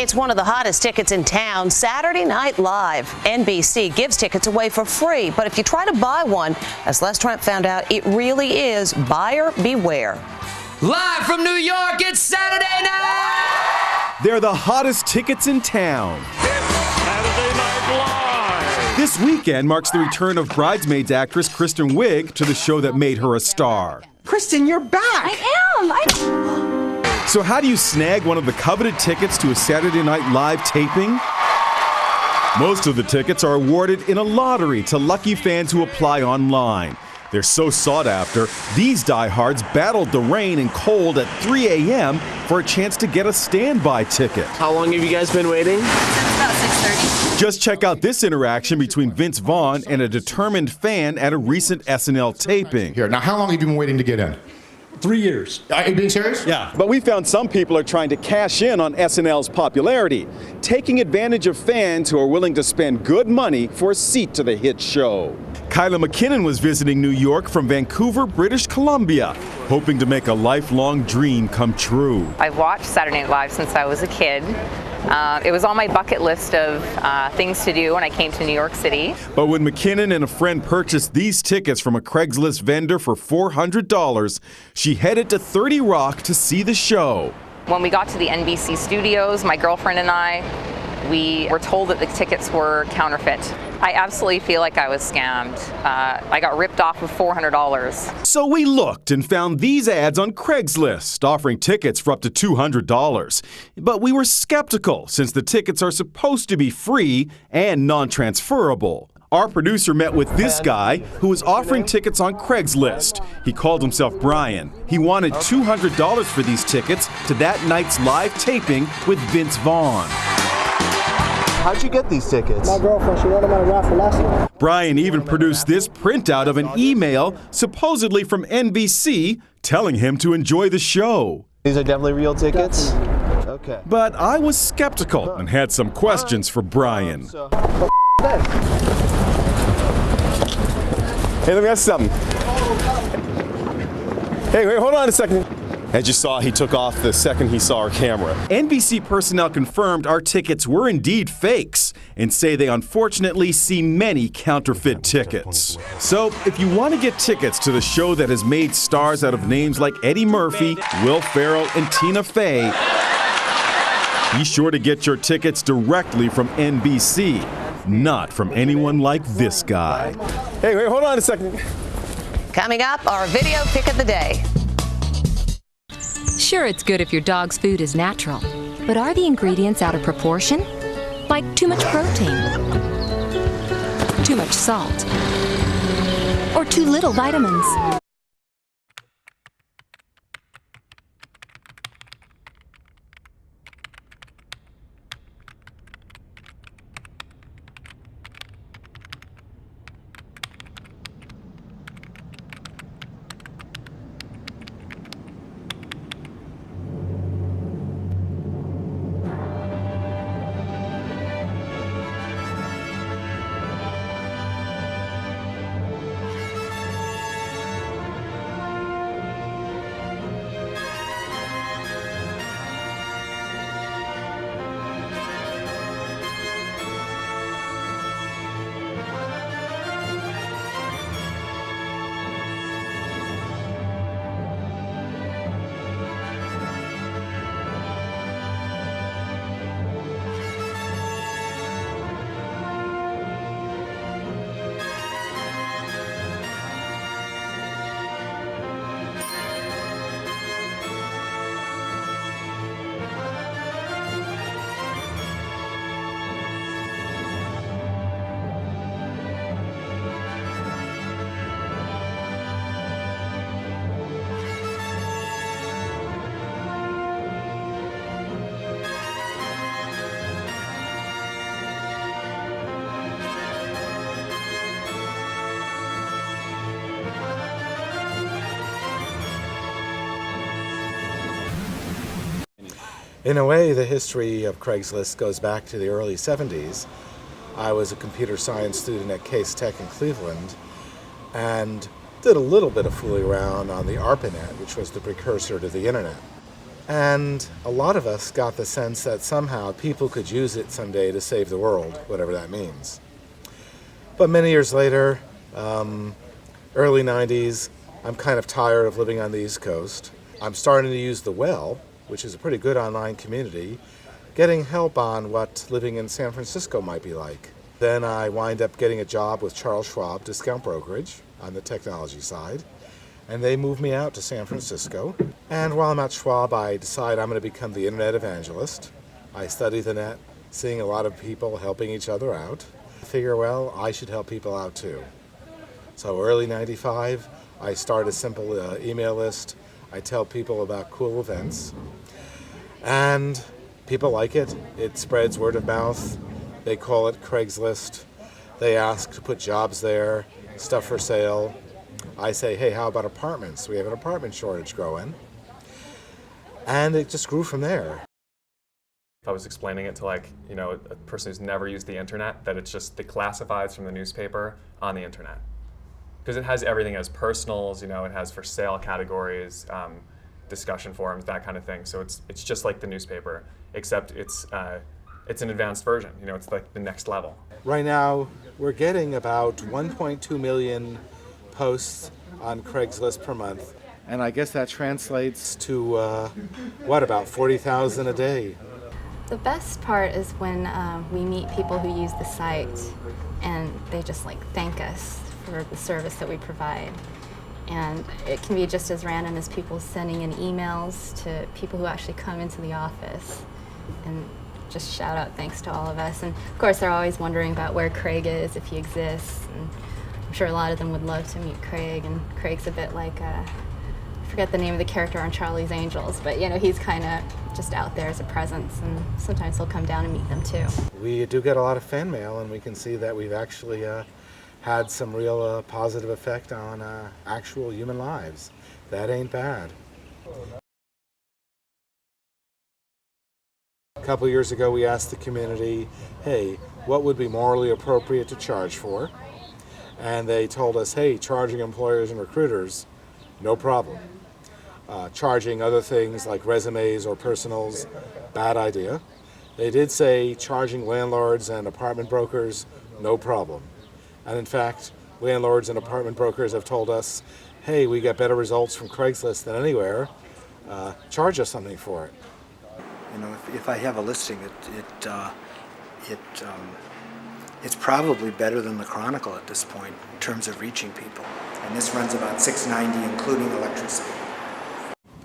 It's one of the hottest tickets in town, Saturday Night Live. NBC gives tickets away for free, but if you try to buy one, as Les Trent found out, it really is buyer beware. Live from New York, it's Saturday night! They're the hottest tickets in town. Saturday Night Live! This weekend marks the return of Bridesmaids actress Kristen Wiig to the show that made her a star. Kristen, you're back! I am! So how do you snag one of the coveted tickets to a Saturday Night Live taping? Most of the tickets are awarded in a lottery to lucky fans who apply online. They're so sought after, these diehards battled the rain and cold at 3 a.m. for a chance to get a standby ticket. How long have you guys been waiting? Since about 6:30. Just check out this interaction between Vince Vaughn and a determined fan at a recent SNL taping. Here, now how long have you been waiting to get in? 3 years. Are you being serious? Yeah. But we found some people are trying to cash in on SNL's popularity, taking advantage of fans who are willing to spend good money for a seat to the hit show. Kyla McKinnon was visiting New York from Vancouver, British Columbia, hoping to make a lifelong dream come true. I've watched Saturday Night Live since I was a kid. It was on my bucket list of things to do when I came to New York City. But when McKinnon and a friend purchased these tickets from a Craigslist vendor for $400, she headed to 30 Rock to see the show. When we got to the NBC studios, my girlfriend and I, we were told that the tickets were counterfeit. I absolutely feel like I was scammed. I got ripped off of $400. So we looked and found these ads on Craigslist offering tickets for up to $200. But we were skeptical since the tickets are supposed to be free and non-transferable. Our producer met with this guy who was offering tickets on Craigslist. He called himself Brian. He wanted $200 for these tickets to that night's live taping with Vince Vaughn. How'd you get these tickets? My girlfriend, she won them at a raffle last year. Brian even produced this printout of an email supposedly from NBC telling him to enjoy the show. These are definitely real tickets? Definitely. Okay. But I was skeptical and had some questions for Brian. Hey, let me ask you something. Hey, wait, hold on a second. As you saw, he took off the second he saw our camera. NBC personnel confirmed our tickets were indeed fakes and say they unfortunately see many counterfeit tickets. So if you want to get tickets to the show that has made stars out of names like Eddie Murphy, Will Ferrell, and Tina Fey, be sure to get your tickets directly from NBC, not from anyone like this guy. Hey, wait, hold on a second. Coming up, our video pick of the day. Sure, it's good if your dog's food is natural, but are the ingredients out of proportion? Like too much protein, too much salt, or too little vitamins? In a way, the history of Craigslist goes back to the early 70s. I was a computer science student at Case Tech in Cleveland and did a little bit of fooling around on the ARPANET, which was the precursor to the internet. And a lot of us got the sense that somehow people could use it someday to save the world, whatever that means. But many years later, early 90s, I'm kind of tired of living on the East Coast. I'm starting to use the Well, which is a pretty good online community, getting help on what living in San Francisco might be like. Then I wind up getting a job with Charles Schwab Discount Brokerage on the technology side, and they move me out to San Francisco. And while I'm at Schwab, I decide I'm going to become the internet evangelist. I study the net, seeing a lot of people helping each other out. I figure, well, I should help people out too. So early 95, I start a simple email list. I tell people about cool events, and people like it. It spreads word of mouth. They call it Craigslist. They ask to put jobs there, stuff for sale. I say, hey, how about apartments? We have an apartment shortage growing. And it just grew from there. If I was explaining it to a person who's never used the internet, that it's just the classifieds from the newspaper on the internet. Because it has everything. It has personals, it has for sale categories, discussion forums, that kind of thing. So it's just like the newspaper, except it's an advanced version. It's like the next level. Right now, we're getting about 1.2 million posts on Craigslist per month. And I guess that translates to, about 40,000 a day. The best part is when we meet people who use the site and they just thank us for the service that we provide. And it can be just as random as people sending in emails to people who actually come into the office and just shout out thanks to all of us. And of course they're always wondering about where Craig is, if he exists. And I'm sure a lot of them would love to meet Craig, and Craig's a bit like, I forget the name of the character on Charlie's Angels, but he's kind of just out there as a presence, and sometimes he'll come down and meet them too. We do get a lot of fan mail, and we can see that we've actually had some real positive effect on actual human lives. That ain't bad. A couple years ago, we asked the community, hey, what would be morally appropriate to charge for? And they told us, hey, charging employers and recruiters, no problem. Charging other things like resumes or personals, bad idea. They did say charging landlords and apartment brokers, no problem. And in fact, landlords and apartment brokers have told us, hey, we get better results from Craigslist than anywhere, charge us something for it. If I have a listing, it's probably better than the Chronicle at this point in terms of reaching people. And this runs about $6.90, including electricity.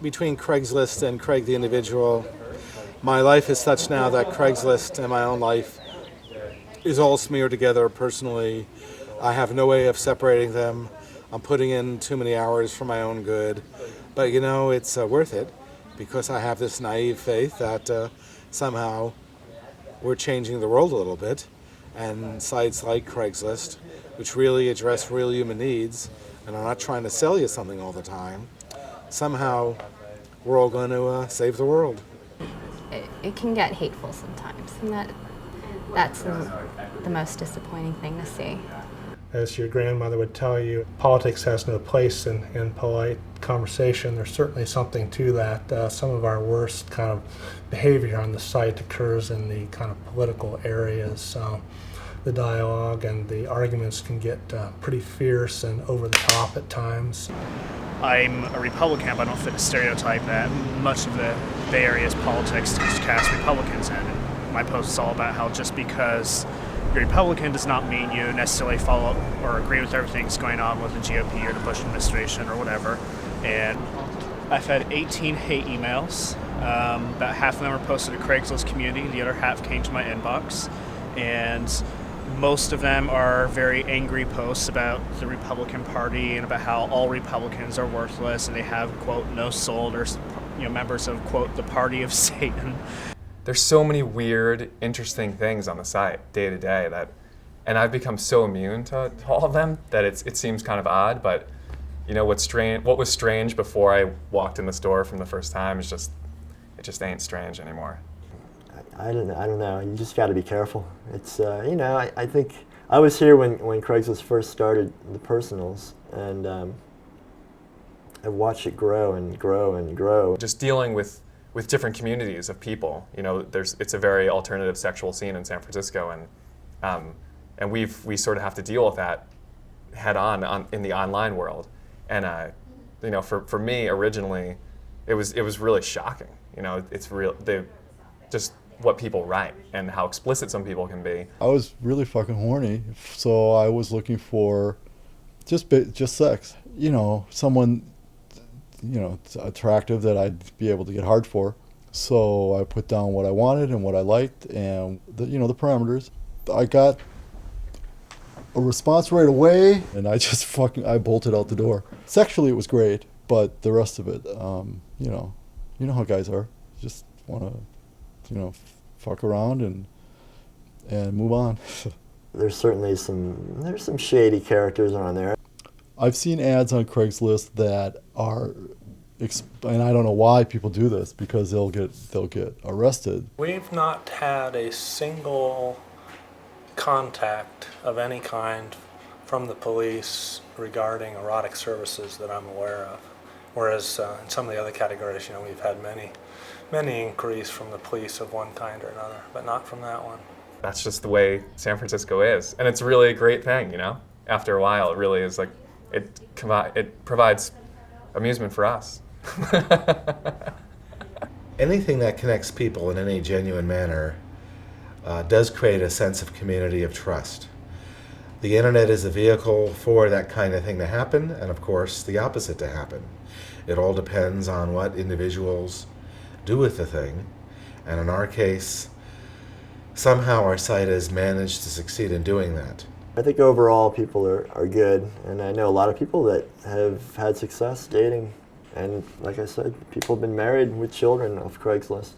Between Craigslist and Craig the individual, my life is such now that Craigslist and my own life is all smeared together personally. I have no way of separating them. I'm putting in too many hours for my own good. But it's worth it, because I have this naive faith that somehow we're changing the world a little bit. And sites like Craigslist, which really address real human needs, and are not trying to sell you something all the time, somehow we're all going to save the world. It can get hateful sometimes, and that's the most disappointing thing to see. As your grandmother would tell you, politics has no place in polite conversation. There's certainly something to that. Some of our worst kind of behavior on the site occurs in the kind of political areas. The dialogue and the arguments can get pretty fierce and over the top at times. I'm a Republican, but I don't fit the stereotype that much of the Bay Area's politics just cast Republicans in. And my post is all about how just because you're a Republican does not mean you necessarily follow or agree with everything that's going on with the GOP or the Bush administration or whatever. And I've had 18 hate emails. About half of them are posted to Craigslist community. The other half came to my inbox. And most of them are very angry posts about the Republican Party and about how all Republicans are worthless and they have, quote, no soul, or members of, quote, the party of Satan. There's so many weird, interesting things on the site day to day and I've become so immune to all of them that it seems kind of odd. But what was strange before I walked in the store from the first time it just ain't strange anymore. I don't know. You just got to be careful. It's I think I was here when Craigslist first started the personals, and I watched it grow and grow and grow. Just dealing with with different communities of people. You know, it's a very alternative sexual scene in San Francisco, and we sort of have to deal with that head on in the online world. And you know, for me originally, it was really shocking. You know, it's just what people write and how explicit some people can be. I was really fucking horny, so I was looking for just sex. You know, someone, you know, attractive that I'd be able to get hard for. So I put down what I wanted and what I liked and the parameters. I got a response right away, and I just I bolted out the door. Sexually, it was great, but the rest of it, you know how guys are. Just want to, fuck around and move on. There's certainly some shady characters on there. I've seen ads on Craigslist that are, and I don't know why people do this, because they'll get arrested. We've not had a single contact of any kind from the police regarding erotic services that I'm aware of. Whereas in some of the other categories, we've had many inquiries from the police of one kind or another, but not from that one. That's just the way San Francisco is, and it's really a great thing. After a while, it really is like it provides amusement for us. Anything that connects people in any genuine manner does create a sense of community, of trust. The internet is a vehicle for that kind of thing to happen, and of course the opposite to happen. It all depends on what individuals do with the thing, and in our case, somehow our site has managed to succeed in doing that. I think overall people are good, and I know a lot of people that have had success dating, and like I said, people have been married with children off Craigslist.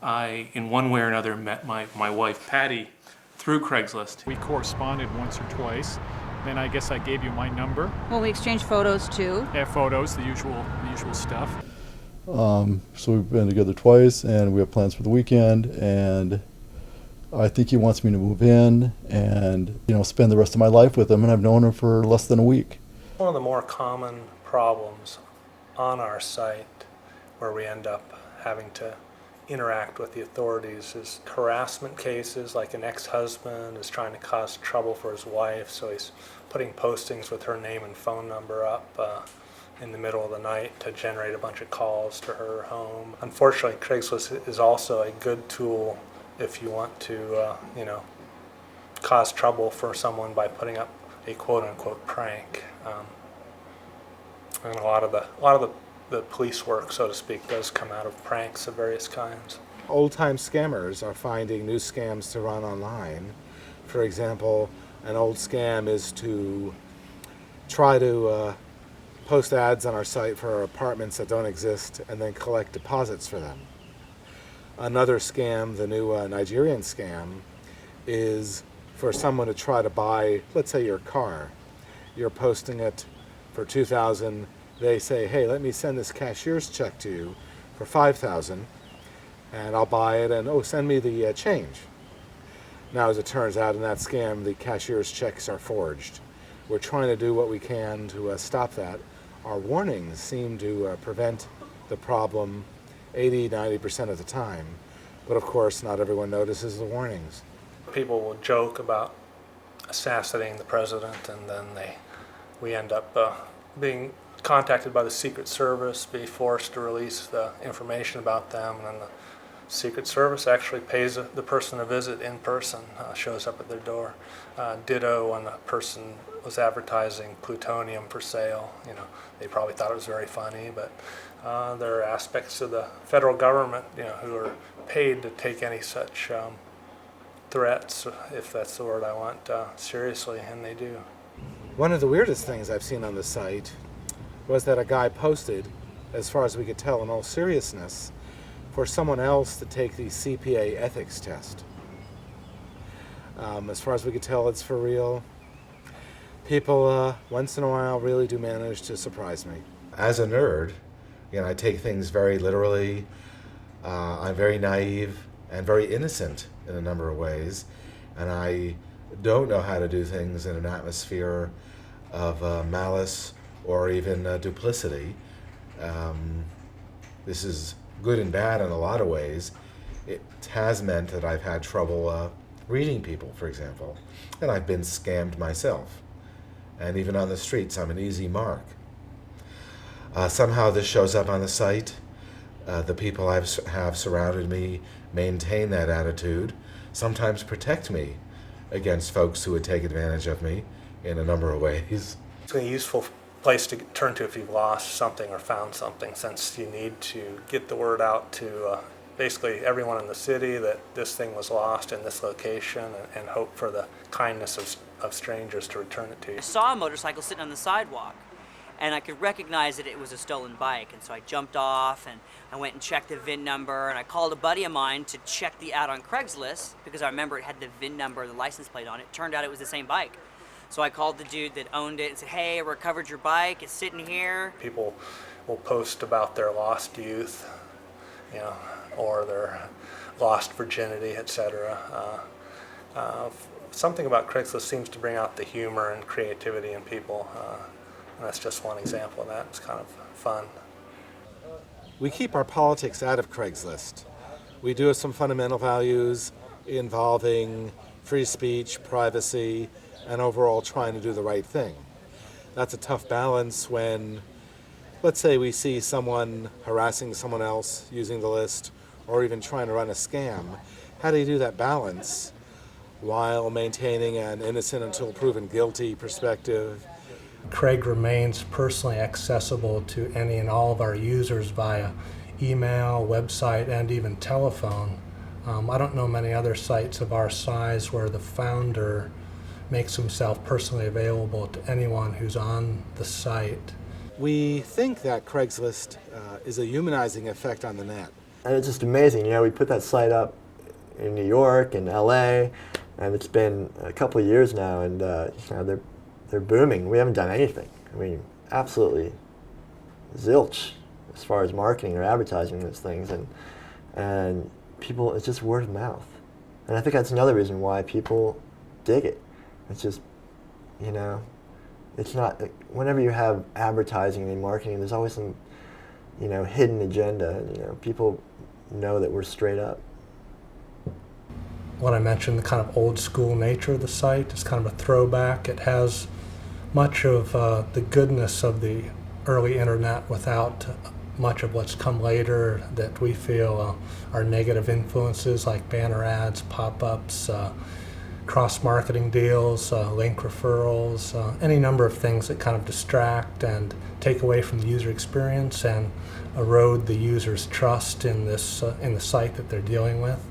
I, in one way or another, met my wife, Patty, through Craigslist. We corresponded once or twice. Then I guess I gave you my number. Well, we exchanged photos too. Yeah, photos, the usual stuff. So we've been together twice, and we have plans for the weekend, and I think he wants me to move in and, spend the rest of my life with him, and I've known him for less than a week. One of the more common problems on our site where we end up having to interact with the authorities is harassment cases, like an ex-husband is trying to cause trouble for his wife, so he's putting postings with her name and phone number up in the middle of the night to generate a bunch of calls to her home. Unfortunately, Craigslist is also a good tool if you want to, cause trouble for someone by putting up a quote-unquote prank. And a lot of the police work, so to speak, does come out of pranks of various kinds. Old-time scammers are finding new scams to run online. For example, an old scam is to try to post ads on our site for apartments that don't exist and then collect deposits for them. Another scam, the new Nigerian scam, is for someone to try to buy, let's say, your car. You're posting it for $2,000. They say, hey, let me send this cashier's check to you for $5,000, and I'll buy it, and send me the change. Now, as it turns out, in that scam, the cashier's checks are forged. We're trying to do what we can to stop that. Our warnings seem to prevent the problem 80-90% of the time, but of course, not everyone notices the warnings. People will joke about assassinating the president, and then we end up being contacted by the Secret Service, be forced to release the information about them, and then the Secret Service actually pays the person a visit in person, shows up at their door. Ditto when a person was advertising plutonium for sale. They probably thought it was very funny, but there are aspects of the federal government, who are paid to take any such threats, if that's the word I want, seriously, and they do. One of the weirdest things I've seen on the site was that a guy posted, as far as we could tell in all seriousness, for someone else to take the CPA ethics test. As far as we could tell, it's for real. People, once in a while, really do manage to surprise me. As a nerd, I take things very literally. I'm very naive and very innocent in a number of ways, and I don't know how to do things in an atmosphere of malice or even duplicity. This is good and bad in a lot of ways. It has meant that I've had trouble reading people, for example, and I've been scammed myself. And even on the streets, I'm an easy mark. Somehow this shows up on the site. The people I have surrounded me maintain that attitude, sometimes protect me against folks who would take advantage of me in a number of ways. It's a useful place to turn to if you've lost something or found something, since you need to get the word out to basically everyone in the city that this thing was lost in this location, and hope for the kindness of strangers to return it to you. I saw a motorcycle sitting on the sidewalk, and I could recognize that it was a stolen bike, and so I jumped off and I went and checked the VIN number, and I called a buddy of mine to check the ad on Craigslist because I remember it had the VIN number, the license plate on it. Turned out it was the same bike. So I called the dude that owned it and said, hey, I recovered your bike, it's sitting here. People will post about their lost youth, or their lost virginity, etc. Something about Craigslist seems to bring out the humor and creativity in people. And that's just one example of that. It's kind of fun. We keep our politics out of Craigslist. We do have some fundamental values involving free speech, privacy, and overall trying to do the right thing. That's a tough balance when, let's say, we see someone harassing someone else using the list, or even trying to run a scam. How do you do that balance while maintaining an innocent until proven guilty perspective? Craig remains personally accessible to any and all of our users via email, website, and even telephone. I don't know many other sites of our size where the founder makes himself personally available to anyone who's on the site. We think that Craigslist is a humanizing effect on the net. And it's just amazing. We put that site up in New York and LA, and it's been a couple of years now, and they're booming. We haven't done anything. I mean, absolutely zilch as far as marketing or advertising those things, and people, it's just word of mouth. And I think that's another reason why people dig it. It's just, it's not, whenever you have advertising and marketing, there's always some, hidden agenda, and, people know that we're straight up. What I mentioned, the kind of old school nature of the site, is kind of a throwback. It has much of the goodness of the early internet without much of what's come later that we feel are negative influences, like banner ads, pop-ups, cross-marketing deals, link referrals, any number of things that kind of distract and take away from the user experience and erode the user's trust in this in the site that they're dealing with.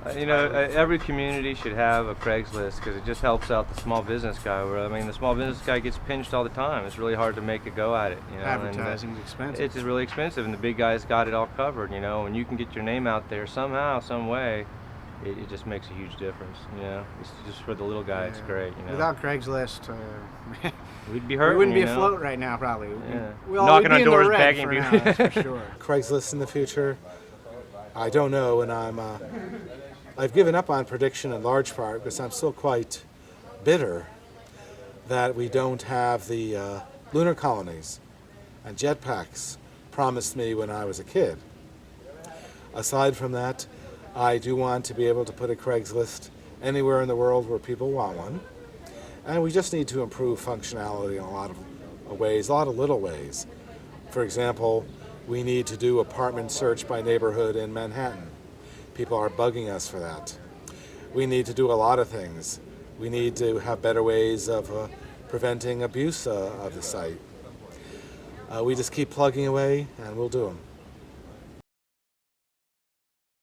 Every community should have a Craigslist because it just helps out the small business guy. The small business guy gets pinched all the time. It's really hard to make a go at it. Advertising's expensive. It's just really expensive, and the big guys got it all covered. When you can get your name out there somehow, some way, it just makes a huge difference. It's just for the little guy, it's great. Without Craigslist, we'd be hurting. We wouldn't be afloat right now, probably. Knocking on doors, begging people. Now, that's for sure. Craigslist in the future, I don't know, and I've given up on prediction in large part because I'm still quite bitter that we don't have the lunar colonies and jetpacks promised me when I was a kid. Aside from that, I do want to be able to put a Craigslist anywhere in the world where people want one. And we just need to improve functionality in a lot of ways, a lot of little ways. For example, we need to do apartment search by neighborhood in Manhattan. People are bugging us for that. We need to do a lot of things. We need to have better ways of preventing abuse of the site. We just keep plugging away, and we'll do them.